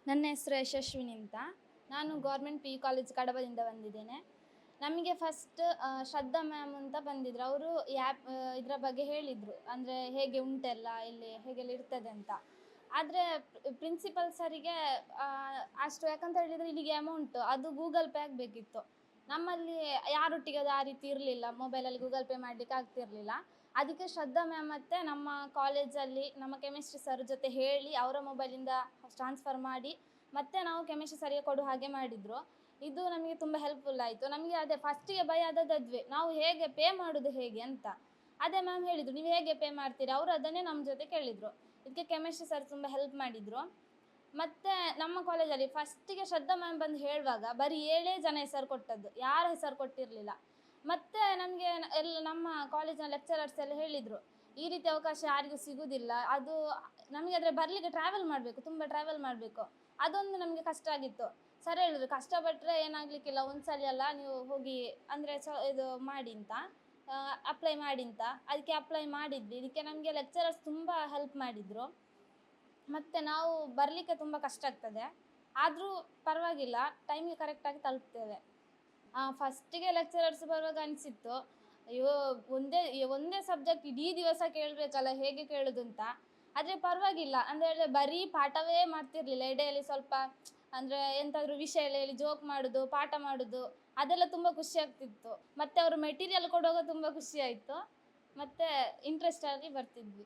ನನ್ನ ಹೆಸರು ಯಶಸ್ವಿನಿ ಅಂತ. ನಾನು ಗೌರ್ಮೆಂಟ್ ಪಿ ಯು ಕಾಲೇಜ್ ಕಡಬದಿಂದ ಬಂದಿದ್ದೇನೆ. ನಮಗೆ ಫಸ್ಟ್ ಶ್ರದ್ಧಾ ಮ್ಯಾಮ್ ಅಂತ ಬಂದಿದ್ರು. ಅವರು ಇದರ ಬಗ್ಗೆ ಹೇಳಿದರು, ಅಂದರೆ ಹೇಗೆ ಉಂಟೆಲ್ಲ ಇಲ್ಲಿ ಹೇಗೆಲ್ಲ ಇರ್ತದೆ ಅಂತ. ಆದರೆ ಪ್ರಿನ್ಸಿಪಲ್ ಸರಿಗೆ ಅಷ್ಟು, ಯಾಕಂತ ಹೇಳಿದರೆ ಇಲ್ಲಿಗೆ ಅಮೌಂಟು ಅದು ಗೂಗಲ್ ಪೇ ಆಗಬೇಕಿತ್ತು. ನಮ್ಮಲ್ಲಿ ಯಾರೊಟ್ಟಿಗೆ ಅದು ಆ ರೀತಿ ಇರಲಿಲ್ಲ, ಮೊಬೈಲಲ್ಲಿ ಗೂಗಲ್ ಪೇ ಮಾಡಲಿಕ್ಕೆ ಆಗ್ತಿರಲಿಲ್ಲ. ಅದಕ್ಕೆ ಶ್ರದ್ಧಾ ಮ್ಯಾಮ್ ಮತ್ತು ನಮ್ಮ ಕಾಲೇಜಲ್ಲಿ ನಮ್ಮ ಕೆಮಿಸ್ಟ್ರಿ ಸರ್ ಜೊತೆ ಹೇಳಿ ಅವರ ಮೊಬೈಲಿಂದ ಟ್ರಾನ್ಸ್ಫರ್ ಮಾಡಿ ಮತ್ತೆ ನಾವು ಕೆಮಿಸ್ಟ್ರಿ ಸರಿಗೆ ಕೊಡುವ ಹಾಗೆ ಮಾಡಿದರು. ಇದು ನಮಗೆ ತುಂಬ ಹೆಲ್ಪ್ಫುಲ್ ಆಯಿತು. ನಮಗೆ ಅದೇ ಫಸ್ಟಿಗೆ ಭಯ ಆದದ್ದೇ, ನಾವು ಹೇಗೆ ಪೇ ಮಾಡೋದು ಹೇಗೆ ಅಂತ. ಅದೇ ಮ್ಯಾಮ್ ಹೇಳಿದರು, ನೀವು ಹೇಗೆ ಪೇ ಮಾಡ್ತೀರಿ, ಅವರು ಅದನ್ನೇ ನಮ್ಮ ಜೊತೆ ಕೇಳಿದರು. ಇದಕ್ಕೆ ಕೆಮಿಸ್ಟ್ರಿ ಸರ್ ತುಂಬ ಹೆಲ್ಪ್ ಮಾಡಿದರು. ಮತ್ತು ನಮ್ಮ ಕಾಲೇಜಲ್ಲಿ ಫಸ್ಟಿಗೆ ಶ್ರದ್ಧಾ ಮ್ಯಾಮ್ ಬಂದು ಹೇಳುವಾಗ ಬರೀ 7 ಜನ ಹೆಸರು ಕೊಟ್ಟದ್ದು, ಯಾರ ಹೆಸರು ಕೊಟ್ಟಿರಲಿಲ್ಲ. ಮತ್ತು ನಮಗೆ ನಮ್ಮ ಕಾಲೇಜಿನ ಲೆಕ್ಚರರ್ಸ್ ಎಲ್ಲ ಹೇಳಿದರು, ಈ ರೀತಿ ಅವಕಾಶ ಯಾರಿಗೂ ಸಿಗೋದಿಲ್ಲ. ಅದು ನಮಗೆ ಆದರೆ ಬರಲಿಕ್ಕೆ ಟ್ರಾವೆಲ್ ಮಾಡಬೇಕು, ತುಂಬ ಟ್ರಾವೆಲ್ ಮಾಡಬೇಕು. ಅದೊಂದು ನಮಗೆ ಕಷ್ಟ ಆಗಿತ್ತು. ಸರ್ ಹೇಳಿದ್ರು, ಕಷ್ಟಪಟ್ಟರೆ ಏನಾಗಲಿಕ್ಕಿಲ್ಲ, ಒಂದು ಸಲ ಅಲ್ಲ ನೀವು ಹೋಗಿ ಅಂದರೆ ಇದು ಮಾಡಿ ಅಂತ, ಅಪ್ಲೈ ಮಾಡಿ ಅಂತ. ಅದಕ್ಕೆ ಅಪ್ಲೈ ಮಾಡಿದ್ವಿ. ಇದಕ್ಕೆ ನಮಗೆ ಲೆಕ್ಚರರ್ಸ್ ತುಂಬ ಹೆಲ್ಪ್ ಮಾಡಿದರು. ಮತ್ತು ನಾವು ಬರಲಿಕ್ಕೆ ತುಂಬ ಕಷ್ಟ ಆಗ್ತದೆ, ಆದರೂ ಪರವಾಗಿಲ್ಲ, ಟೈಮಿಗೆ ಕರೆಕ್ಟಾಗಿ ತಲುಪ್ತೇವೆ. ಫಸ್ಟಿಗೆ ಲೆಕ್ಚರರ್ಸ್ ಬರುವಾಗ ಅನಿಸಿತ್ತು, ಅಯ್ಯೋ ಒಂದೇ ಸಬ್ಜೆಕ್ಟ್ ಇಡೀ ದಿವಸ ಕೇಳಬೇಕಲ್ಲ, ಹೇಗೆ ಕೇಳೋದು ಅಂತ. ಆದರೆ ಪರವಾಗಿಲ್ಲ, ಅಂದರೆ ಬರೀ ಪಾಠವೇ ಮಾಡ್ತಿರಲಿಲ್ಲ. ಎಡೆಯಲ್ಲಿ ಸ್ವಲ್ಪ ಅಂದರೆ ಎಂತಾದರೂ ವಿಷಯ ಹೇಳಿ ಜೋಕ್ ಮಾಡೋದು, ಪಾಠ ಮಾಡೋದು, ಅದೆಲ್ಲ ತುಂಬ ಖುಷಿ ಆಗ್ತಿತ್ತು. ಮತ್ತು ಅವರು ಮೆಟೀರಿಯಲ್ ಕೊಡುವಾಗ ತುಂಬ ಖುಷಿ ಆಯಿತು. ಮತ್ತು ಇಂಟ್ರೆಸ್ಟಾಗಿ ಬರ್ತಿದ್ವಿ.